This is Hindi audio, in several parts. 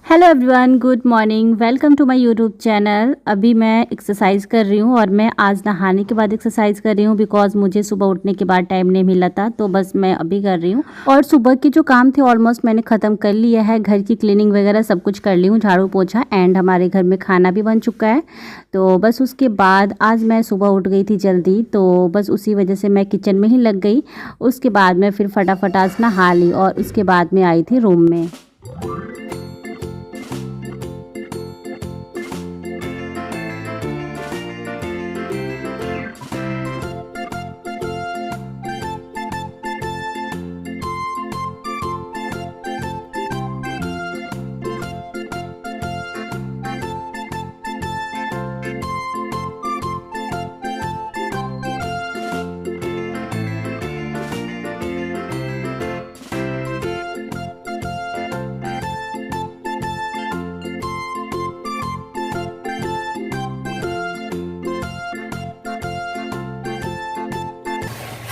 Hello everyone, good morning. Welcome to my YouTube channel. अभी मैं एक्सरसाइज कर रही हूँ और मैं आज नहाने के बाद एक्सरसाइज कर रही हूँ बिकॉज मुझे सुबह उठने के बाद टाइम नहीं मिला था, तो बस मैं अभी कर रही हूँ। और सुबह के जो काम थे ऑलमोस्ट मैंने ख़त्म कर लिया है। घर की क्लीनिंग वगैरह सब कुछ कर ली हूँ, झाड़ू पोछा, एंड हमारे घर में खाना भी बन चुका है। तो बस उसके बाद आज मैं सुबह उठ गई थी जल्दी, तो बस उसी वजह से मैं किचन में ही लग गई। उसके बाद मैं फिर फटाफट आज नहा ली और उसके बाद मैं आई थी रूम में।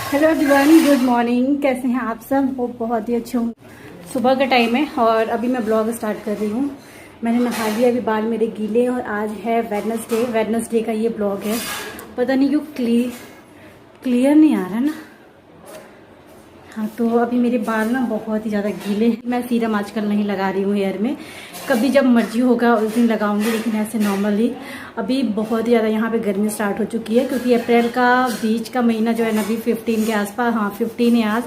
Hello everyone, good morning. कैसे हैं आप सब? वो बहुत ही अच्छे हूँ। सुबह का टाइम है और अभी मैं ब्लॉग स्टार्ट कर रही हूँ। मैंने नहा लिया, अभी बाल मेरे गीले, और आज है वेडनेसडे का ये ब्लॉग है। पता नहीं क्यों क्लियर नहीं आ रहा ना। हाँ, तो अभी मेरे बाल ना बहुत ही ज़्यादा गीले हैं। मैं सीरम आजकल नहीं लगा रही हूँ हेयर में, कभी जब मर्जी होगा उस दिन लगाऊंगी, लेकिन ऐसे नॉर्मली अभी बहुत ही ज़्यादा यहाँ पे गर्मी स्टार्ट हो चुकी है, क्योंकि अप्रैल का बीच का महीना जो है ना, अभी 15 के आसपास, हाँ 15 है आज,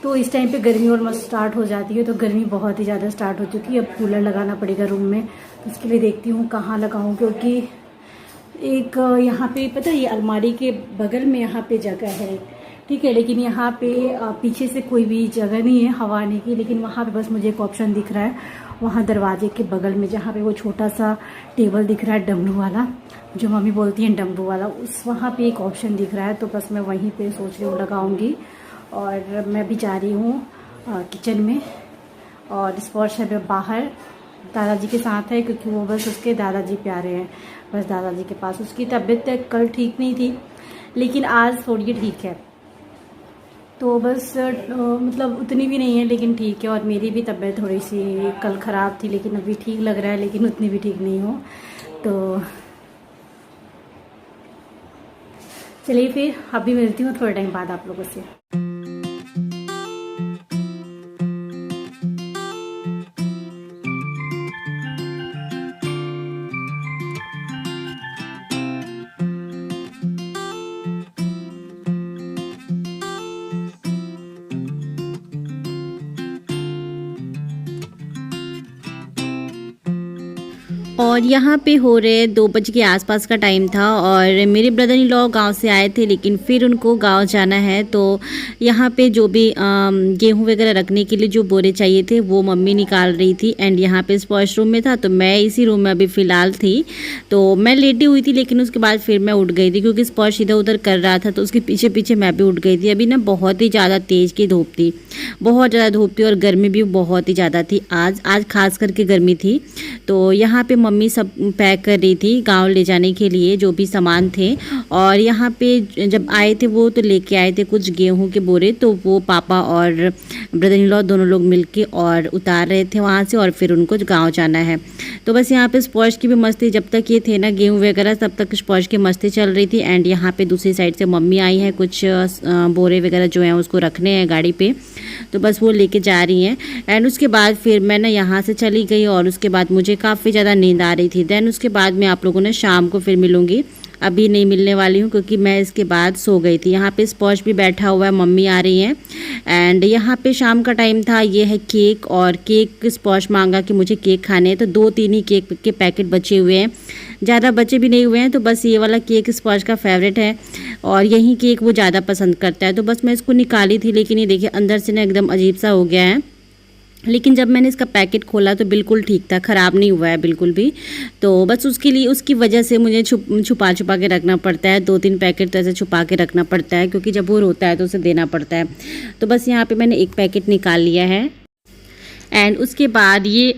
तो इस टाइम पे गर्मी ऑलमोस्ट स्टार्ट हो जाती है। तो गर्मी बहुत ही ज़्यादा स्टार्ट हो चुकी है। अब कूलर लगाना पड़ेगा रूम में, तो उसके लिए देखती हूँ कहाँ लगाऊँ, क्योंकि एक यहाँ पे पता है, ये अलमारी के बगल में यहाँ पे जगह है, ठीक है, लेकिन यहाँ पे पीछे से कोई भी जगह नहीं है हवा आने की। लेकिन वहाँ पे बस मुझे एक ऑप्शन दिख रहा है, वहाँ दरवाजे के बगल में जहाँ पे वो छोटा सा टेबल दिख रहा है डमरू वाला, जो मम्मी बोलती हैं डमरू वाला, उस वहाँ पे एक ऑप्शन दिख रहा है। तो बस मैं वहीं पे सोच रही हूँ लगाऊंगी। और मैं भी जा रही हूँ किचन में, और स्पर्श है बाहर दादाजी के साथ है, क्योंकि वो बस उसके दादाजी प्यारे हैं, बस दादाजी के पास। उसकी तबीयत कल ठीक नहीं थी, लेकिन आज थोड़ी ठीक है। तो बस मतलब उतनी भी नहीं है, लेकिन ठीक है। और मेरी भी तबीयत थोड़ी सी कल ख़राब थी, लेकिन अभी ठीक लग रहा है, लेकिन उतनी भी ठीक नहीं हो। तो चलिए फिर अभी मिलती हूँ थोड़े टाइम बाद आप लोगों से। और यहाँ पे हो रहे 2 बजे के आसपास का टाइम था, और मेरे ब्रदर इन लॉ गाँव से आए थे, लेकिन फिर उनको गांव जाना है। तो यहाँ पे जो भी गेहूँ वगैरह रखने के लिए जो बोरे चाहिए थे वो मम्मी निकाल रही थी। एंड यहाँ पे स्पर्श रूम में था, तो मैं इसी रूम में अभी फ़िलहाल थी। तो मैं लेटी हुई थी, लेकिन उसके बाद फिर मैं उठ गई थी, क्योंकि स्पर्श इधर उधर कर रहा था, तो उसके पीछे पीछे मैं भी उठ गई थी। अभी ना बहुत ही ज़्यादा तेज़ की धूप थी, बहुत ज़्यादा धूप थी, और गर्मी भी बहुत ही ज़्यादा थी। आज खास करके गर्मी थी। तो यहाँ पे मम्मी सब पैक कर रही थी गांव ले जाने के लिए जो भी सामान थे। और यहाँ पे जब आए थे वो, तो लेके आए थे कुछ गेहूं के बोरे, तो वो पापा और ब्रदर इन लॉ दोनों लोग मिलके और उतार रहे थे वहाँ से, और फिर उनको गांव जाना है। तो बस यहाँ पे स्पर्श की भी मस्ती, जब तक ये थे ना गेहूँ वगैरह, तब तक स्पर्श की मस्ती चल रही थी। एंड यहाँ पे दूसरी साइड से मम्मी आई है, कुछ बोरे वगैरह जो हैं उसको रखने हैं गाड़ी पे, तो बस वो लेके जा रही हैं। एंड उसके बाद फिर मैं ना यहाँ से चली गई, और उसके बाद मुझे काफ़ी ज़्यादा नींद आ रही थी। देन उसके बाद मैं आप लोगों ने शाम को फिर मिलूँगी, अभी नहीं मिलने वाली हूँ, क्योंकि मैं इसके बाद सो गई थी। यहाँ पे स्पर्श भी बैठा हुआ है, मम्मी आ रही हैं। एंड यहाँ पे शाम का टाइम था। ये है केक, और केक स्पर्श मांगा कि मुझे केक खाने हैं, तो 2-3 ही केक के पैकेट बचे हुए हैं, ज़्यादा बचे भी नहीं हुए हैं। तो बस ये वाला केक स्पर्श का फेवरेट है, और यही केक वो ज़्यादा पसंद करता है। तो बस मैं इसको निकाली थी, लेकिन ये देखिए अंदर से ना एकदम अजीब सा हो गया है। लेकिन जब मैंने इसका पैकेट खोला तो बिल्कुल ठीक था, ख़राब नहीं हुआ है बिल्कुल भी। तो बस उसकी वजह से मुझे छुपा के रखना पड़ता है। 2-3 पैकेट तो ऐसे छुपा के रखना पड़ता है, क्योंकि जब वो रोता है तो उसे देना पड़ता है। तो बस यहाँ पे मैंने एक पैकेट निकाल लिया है। एंड उसके बाद ये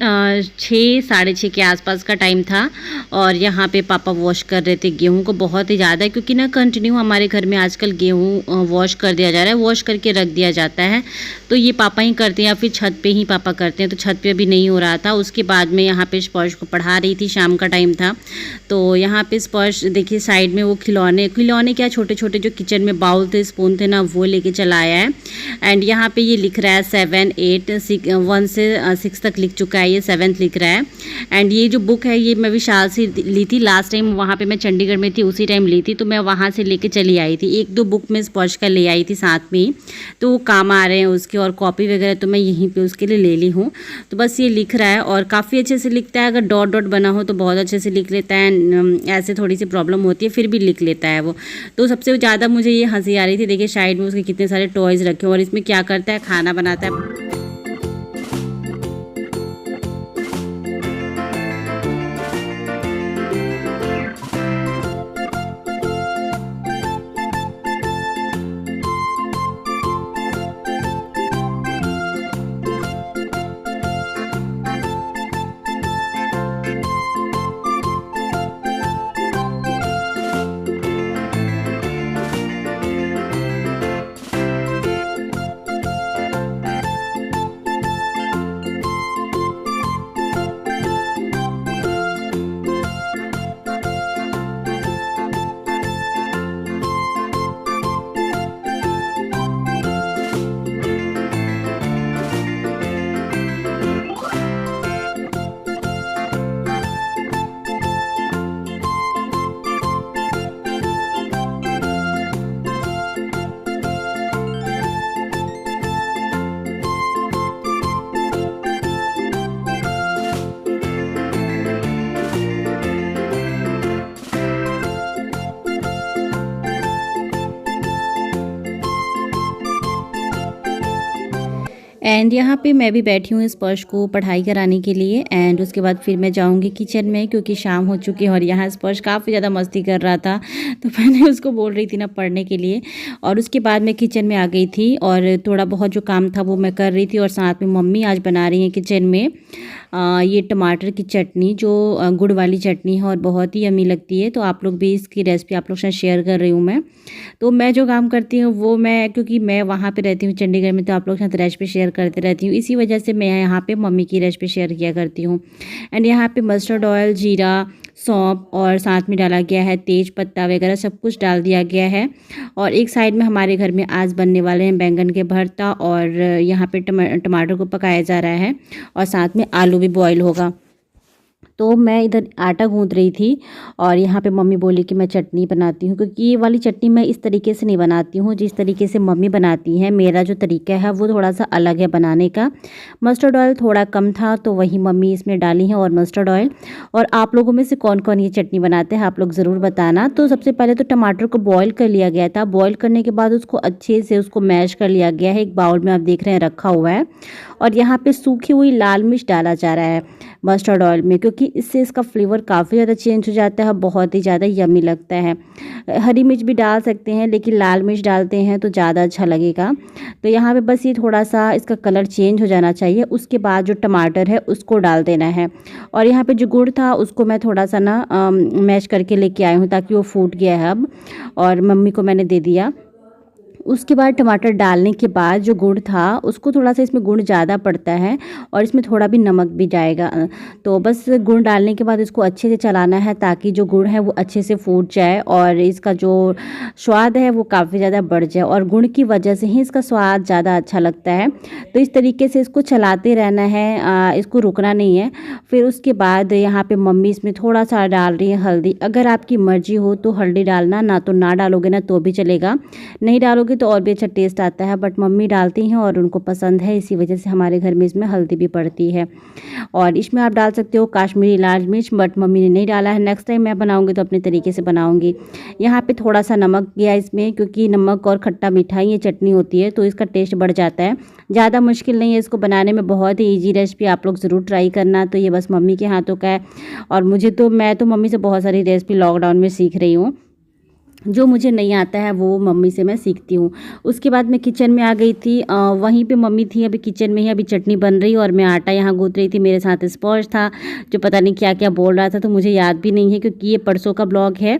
6 साढ़े 6 के आसपास का टाइम था और यहाँ पे पापा वॉश कर रहे थे गेहूं को बहुत ही ज़्यादा, क्योंकि ना कंटिन्यू हमारे घर में आजकल गेहूं वॉश कर दिया जा रहा है, वॉश करके रख दिया जाता है। तो ये पापा ही करते हैं या फिर छत पे ही पापा करते हैं, तो छत पे अभी नहीं हो रहा था। उसके बाद में यहाँ पे स्पर्श को पढ़ा रही थी, शाम का टाइम था। तो यहाँ पे स्पर्श देखिए साइड में वो खिलौने क्या छोटे छोटे जो किचन में बाउल थे, स्पून थे ना, वो लेके चला आया है। एंड यहाँ पे ये लिख रहा है 7 8 1 से 6 तक लिख चुका है, ये 7th लिख रहा है। एंड ये जो बुक है ये मैं विशाल से ली थी, लास्ट टाइम वहाँ पे मैं चंडीगढ़ में थी उसी टाइम ली थी, तो मैं वहाँ से लेके चली आई थी। 1-2 बुक मैं स्पर्श का ले आई थी साथ में ही, तो वो काम आ रहे हैं उसके, और कॉपी वगैरह तो मैं यहीं पे उसके लिए ले ली हूँ। तो बस ये लिख रहा है और काफ़ी अच्छे से लिखता है, अगर डॉट डॉट बना हो तो बहुत अच्छे से लिख लेता है, ऐसे थोड़ी सी प्रॉब्लम होती है फिर भी लिख लेता है वो। तो सबसे ज़्यादा मुझे ये हंसी आ रही थी, देखिए साइड में उसके कितने सारे टॉयज़ रखे, और इसमें क्या करता है, खाना बनाता है। एंड यहाँ पे मैं भी बैठी हूँ स्पर्श को पढ़ाई कराने के लिए। एंड उसके बाद फिर मैं जाऊँगी किचन में, क्योंकि शाम हो चुकी है और यहाँ स्पर्श काफ़ी ज़्यादा मस्ती कर रहा था, तो मैंने उसको बोल रही थी ना पढ़ने के लिए। और उसके बाद मैं किचन में आ गई थी और थोड़ा बहुत जो काम था वो मैं कर रही थी, और साथ में मम्मी आज बना रही हैं किचन में ये टमाटर की चटनी, जो गुड़ वाली चटनी है और बहुत ही यम्मी लगती है। तो आप लोग भी इसकी रेसिपी आप लोग से शेयर कर रही हूँ मैं। तो मैं जो काम करती हूँ वो मैं, क्योंकि मैं वहाँ पे रहती हूँ चंडीगढ़ में, तो आप लोग के साथ रेसिपी शेयर करती रहती हूँ, इसी वजह से मैं यहाँ पे मम्मी की रेसिपी शेयर किया करती हूँ। एंड यहाँ पे मस्टर्ड ऑयल, जीरा, सौंफ और साथ में डाला गया है तेज पत्ता वगैरह, सब कुछ डाल दिया गया है। और एक साइड में हमारे घर में आज बनने वाले हैं बैंगन के भरता, और यहाँ पे टमाटर को पकाया जा रहा है और साथ में आलू भी बॉईल होगा। तो मैं इधर आटा गूंथ रही थी और यहाँ पे मम्मी बोली कि मैं चटनी बनाती हूँ, क्योंकि ये वाली चटनी मैं इस तरीके से नहीं बनाती हूँ जिस तरीके से मम्मी बनाती हैं। मेरा जो तरीका है वो थोड़ा सा अलग है बनाने का। मस्टर्ड ऑयल थोड़ा कम था तो वही मम्मी इसमें डाली है, और मस्टर्ड ऑयल। और आप लोगों में से कौन कौन ये चटनी बनाते हैं आप लोग ज़रूर बताना। तो सबसे पहले तो टमाटर को बॉयल कर लिया गया था, बॉयल करने के बाद उसको अच्छे से उसको मैश कर लिया गया है, एक बाउल में आप देख रहे हैं रखा हुआ है। और यहाँ पे सूखी हुई लाल मिर्च डाला जा रहा है मस्टर्ड ऑयल में, क्योंकि इससे इसका फ्लेवर काफ़ी ज़्यादा चेंज हो जाता है, बहुत ही ज़्यादा यम्मी लगता है। हरी मिर्च भी डाल सकते हैं लेकिन लाल मिर्च डालते हैं तो ज़्यादा अच्छा लगेगा। तो यहाँ पे बस ये थोड़ा सा इसका कलर चेंज हो जाना चाहिए। उसके बाद जो टमाटर है उसको डाल देना है। और यहाँ पे जो गुड़ था उसको मैं थोड़ा सा ना मैश करके लेके आई हूँ, ताकि वो फूट गया है अब, और मम्मी को मैंने दे दिया। उसके बाद टमाटर डालने के बाद जो गुड़ था उसको, थोड़ा सा इसमें गुड़ ज़्यादा पड़ता है और इसमें थोड़ा भी नमक भी जाएगा। तो बस गुड़ डालने के बाद इसको अच्छे से चलाना है, ताकि जो गुड़ है वो अच्छे से फूट जाए और इसका जो स्वाद है वो काफ़ी ज़्यादा बढ़ जाए, और गुड़ की वजह से ही इसका स्वाद ज़्यादा अच्छा लगता है। तो इस तरीके से इसको चलाते रहना है, इसको रुकना नहीं है। फिर उसके बाद यहाँ पे मम्मी इसमें थोड़ा सा डाल रही है हल्दी। अगर आपकी मर्जी हो तो हल्दी डालना, ना तो ना डालोगे ना तो भी चलेगा, नहीं डालोगे तो और भी अच्छा टेस्ट आता है। बट मम्मी डालती हैं और उनको पसंद है, इसी वजह से हमारे घर में इसमें हल्दी भी पड़ती है। और इसमें आप डाल सकते हो काश्मीरी लाल मिर्च, बट मम्मी ने नहीं डाला है। नेक्स्ट टाइम मैं बनाऊंगी तो अपने तरीके से बनाऊंगी। यहाँ पे थोड़ा सा नमक गया इसमें, क्योंकि नमक और खट्टा मीठा ये चटनी होती है तो इसका टेस्ट बढ़ जाता है। ज़्यादा मुश्किल नहीं है इसको बनाने में, बहुत ही ईजी रेसिपी, आप लोग ज़रूर ट्राई करना। तो ये बस मम्मी के हाथों का है, और मैं तो मम्मी से बहुत सारी रेसिपी लॉकडाउन में सीख रही हूँ। जो मुझे नहीं आता है वो मम्मी से मैं सीखती हूँ। उसके बाद मैं किचन में आ गई थी। वहीं पे मम्मी थी अभी किचन में ही, अभी चटनी बन रही और मैं आटा यहाँ गूँथ रही थी। मेरे साथ स्पॉन्ज था जो पता नहीं क्या क्या बोल रहा था, तो मुझे याद भी नहीं है क्योंकि ये परसों का ब्लॉग है,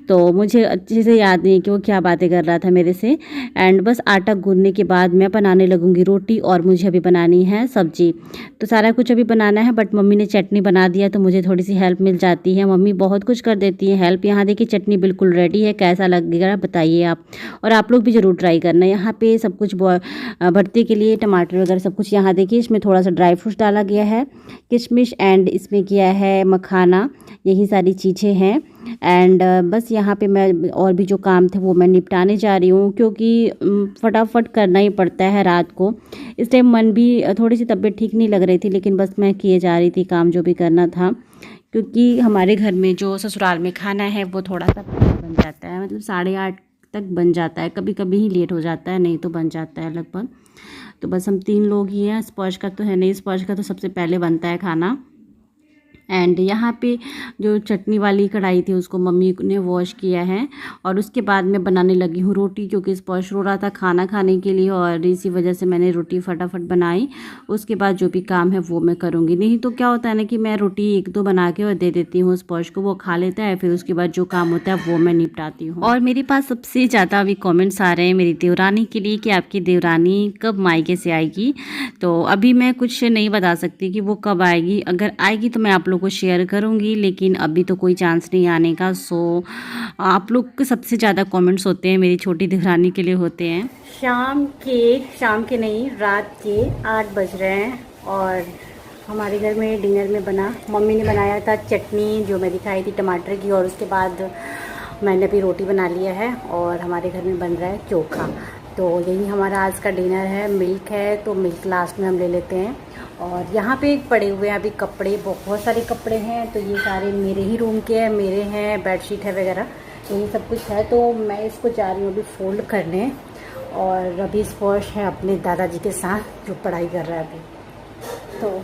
तो मुझे अच्छे से याद नहीं है कि वो क्या बातें कर रहा था मेरे से। एंड बस आटा गूँथने के बाद मैं बनाने लगूँगी रोटी, और मुझे अभी बनानी है सब्जी। तो सारा कुछ अभी बनाना है, बट मम्मी ने चटनी बना दिया तो मुझे थोड़ी सी हेल्प मिल जाती है। मम्मी बहुत कुछ कर देती है हेल्प। यहाँ देखिए चटनी बिल्कुल रेडी है, कैसा लगेगा बताइए आप, और आप लोग भी ज़रूर ट्राई करना। यहाँ पे सब कुछ भरते के लिए टमाटर वगैरह सब कुछ यहाँ देखिए, इसमें थोड़ा सा ड्राई फ्रूट्स डाला गया है, किशमिश, एंड इसमें किया है मखाना, यही सारी चीज़ें हैं। एंड बस यहाँ पे मैं और भी जो काम थे वो मैं निपटाने जा रही हूँ, क्योंकि फटाफट करना ही पड़ता है रात को। इस टाइम मन भी थोड़ी सी तबीयत ठीक नहीं लग रही थी, लेकिन बस मैं किए जा रही थी काम जो भी करना था, क्योंकि हमारे घर में जो ससुराल में खाना है वो थोड़ा सा बन जाता है, मतलब 8:30 तक बन जाता है, कभी कभी ही लेट हो जाता है, नहीं तो बन जाता है लगभग। तो बस हम 3 लोग ही हैं, स्पॉज का तो है नहीं, स्पॉज का तो सबसे पहले बनता है खाना। एंड यहाँ पे जो चटनी वाली कढ़ाई थी उसको मम्मी ने वॉश किया है, और उसके बाद मैं बनाने लगी हूँ रोटी, क्योंकि स्पॉश रो रहा था खाना खाने के लिए, और इसी वजह से मैंने रोटी फटाफट बनाई। उसके बाद जो भी काम है वो मैं करूँगी, नहीं तो क्या होता है ना कि मैं रोटी 1-2 बना के और दे देती हूँ स्पॉश को, वो खा लेता है, फिर उसके बाद जो काम होता है वो मैं निपटाती हूँ। और मेरे पास सबसे ज़्यादा अभी कॉमेंट्स आ रहे हैं मेरी देवरानी के लिए कि आपकी देवरानी कब मायके से आएगी। तो अभी मैं कुछ नहीं बता सकती कि वो कब आएगी, अगर आएगी तो मैं आप लोग को शेयर करूंगी, लेकिन अभी तो कोई चांस नहीं आने का। सो आप लोग के सबसे ज़्यादा कमेंट्स होते हैं मेरी छोटी दिखरानी के लिए होते हैं। शाम के नहीं, रात के 8 बज रहे हैं, और हमारे घर में डिनर में बना, मम्मी ने बनाया था चटनी जो मैं दिखाई थी टमाटर की, और उसके बाद मैंने भी रोटी बना लिया है, और हमारे घर में बन रहा है चोखा। तो यही हमारा आज का डिनर है। मिल्क है तो मिल्क लास्ट में हम ले लेते हैं। और यहाँ पे पड़े हुए हैं अभी कपड़े, बहुत सारे कपड़े हैं, तो ये सारे मेरे ही रूम के हैं, मेरे हैं, बेडशीट है वगैरह, यही सब कुछ है। तो मैं इसको जा रही हूँ अभी फोल्ड करने, और अभी स्पर्श है अपने दादाजी के साथ जो पढ़ाई कर रहा है अभी। तो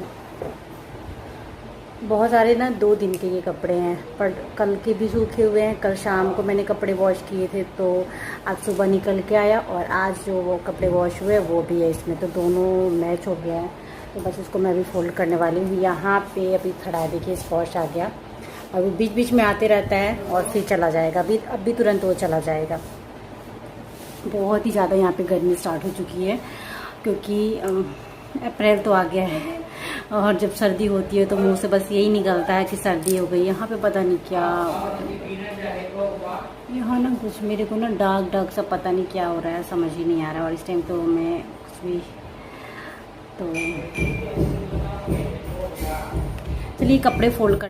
बहुत सारे ना 2 दिन के ये कपड़े हैं, पर कल के भी सूखे हुए हैं, कल शाम को मैंने कपड़े वॉश किए थे, तो आज सुबह निकल के आया, और आज जो वो कपड़े वॉश हुए वो भी है इसमें, तो दोनों मैच हो गया है। तो बस इसको मैं भी फोल्ड करने वाली हूँ। यहाँ पे अभी खड़ा है, देखिए स्पॉश आ गया, अभी बीच बीच में आते रहता है और फिर चला जाएगा, अभी तुरंत वो चला जाएगा। बहुत ही ज़्यादा यहाँ पे गर्मी स्टार्ट हो चुकी है, क्योंकि अप्रैल तो आ गया है, और जब सर्दी होती है तो मुंह से बस यही निकलता है कि सर्दी हो गई। यहाँ पे पता नहीं क्या, यहाँ ना कुछ मेरे को ना डार्क सा पता नहीं क्या हो रहा है, समझ ही नहीं आ रहा, और इस टाइम तो मैं कुछ भी, तो चलिए कपड़े फोल्ड कर।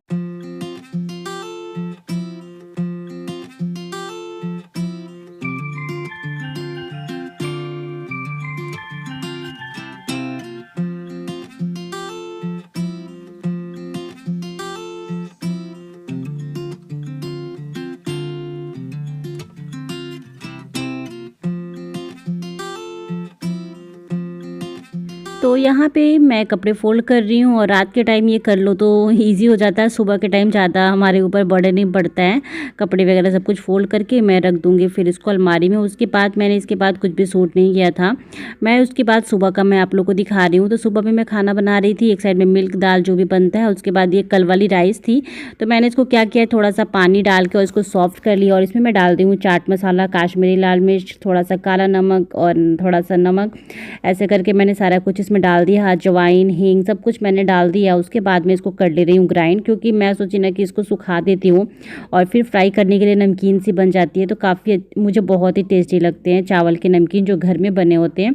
तो यहाँ पे मैं कपड़े फोल्ड कर रही हूँ, और रात के टाइम ये कर लो तो इजी हो जाता है, सुबह के टाइम ज़्यादा हमारे ऊपर बर्डन नहीं पड़ता है। कपड़े वगैरह सब कुछ फोल्ड करके मैं रख दूँगी फिर इसको अलमारी में। उसके बाद मैंने इसके बाद कुछ भी सूट नहीं किया था। मैं उसके बाद सुबह का मैं आप लोग को दिखा रही हूँ। तो सुबह में मैं खाना बना रही थी, एक साइड में मिल्क दाल जो भी बनता है, उसके बाद ये कल वाली राइस थी। तो मैंने इसको क्या किया, थोड़ा सा पानी डाल के और इसको सॉफ्ट कर लिया, और इसमें मैं डाल दी हूँ चाट मसाला, काश्मीरी लाल मिर्च, थोड़ा सा काला नमक और थोड़ा सा नमक, ऐसे करके मैंने सारा कुछ इसमें डाल दिया, अजवाइन, हींग सब कुछ मैंने डाल दिया। उसके बाद मैं इसको कर ले रही हूँ ग्राइंड, क्योंकि मैं सोची ना कि इसको सुखा देती हूँ और फिर फ्राई करने के लिए नमकीन सी बन जाती है। तो काफ़ी मुझे बहुत ही टेस्टी लगते हैं चावल के नमकीन जो घर में बने होते हैं।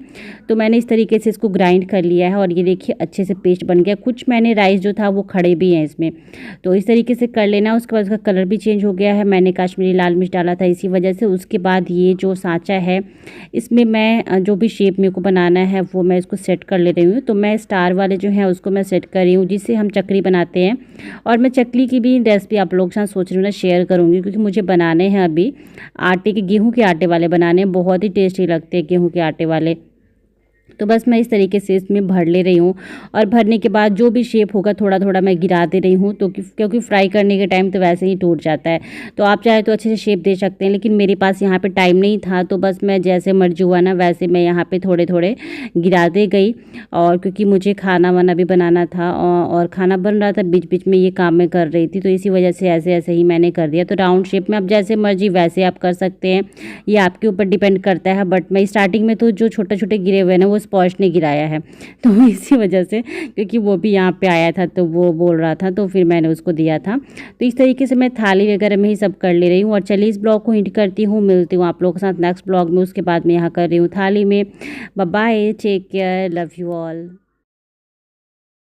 तो मैंने इस तरीके से इसको ग्राइंड कर लिया है, और ये देखिए अच्छे से पेस्ट बन गया। कुछ मैंने राइस जो था वो खड़े भी हैं इसमें, तो इस तरीके से कर लेना। उसके बाद उसका कलर भी चेंज हो गया है, मैंने काश्मीरी लाल मिर्च डाला था इसी वजह से। उसके बाद ये जो सांचा है इसमें मैं जो भी शेप मेरे को बनाना है वो मैं इसको सेट कर ले रही हूँ। तो मैं स्टार वाले जो हैं उसको मैं सेट कर रही हूँ, जिससे हम चकरी बनाते हैं। और मैं चकली की भी रेसिपी आप लोग के साथ सोच रही हूँ ना शेयर करूँगी, क्योंकि मुझे बनाने हैं अभी आटे के, गेहूँ के आटे वाले बनाने हैं, बहुत ही टेस्टी लगते हैं गेहूँ के आटे वाले। तो बस मैं इस तरीके से इसमें भर ले रही हूँ और भरने के बाद जो भी शेप होगा थोड़ा थोड़ा मैं गिराते रही हूँ, तो क्योंकि फ्राई करने के टाइम तो वैसे ही टूट जाता है। तो आप चाहे तो अच्छे से शेप दे सकते हैं, लेकिन मेरे पास यहाँ पे टाइम नहीं था, तो बस मैं जैसे मर्जी हुआ ना वैसे मैं यहाँ पे थोड़े थोड़े गिराते गई। और क्योंकि मुझे खाना वाना भी बनाना था और खाना बन रहा था, बीच बीच में ये काम मैं कर रही थी, तो इसी वजह से ऐसे ऐसे ही मैंने कर दिया। तो राउंड शेप में आप जैसे मर्जी वैसे आप कर सकते हैं, ये आपके ऊपर डिपेंड करता है। बट मैं स्टार्टिंग में तो जो छोटे छोटे गिरे हुए हैं ना वो स्पॉश ने गिराया है, तो इसी वजह से, क्योंकि वो भी यहाँ पे आया था तो वो बोल रहा था, तो फिर मैंने उसको दिया था। तो इस तरीके से मैं थाली वगैरह में ही सब कर ले रही हूँ। और चलिए इस ब्लॉग को हिट करती हूँ, मिलती हूँ आप लोगों के साथ नेक्स्ट ब्लॉग में। उसके बाद मैं यहाँ कर रही हूँ थाली में। Bye bye, take care, love you all.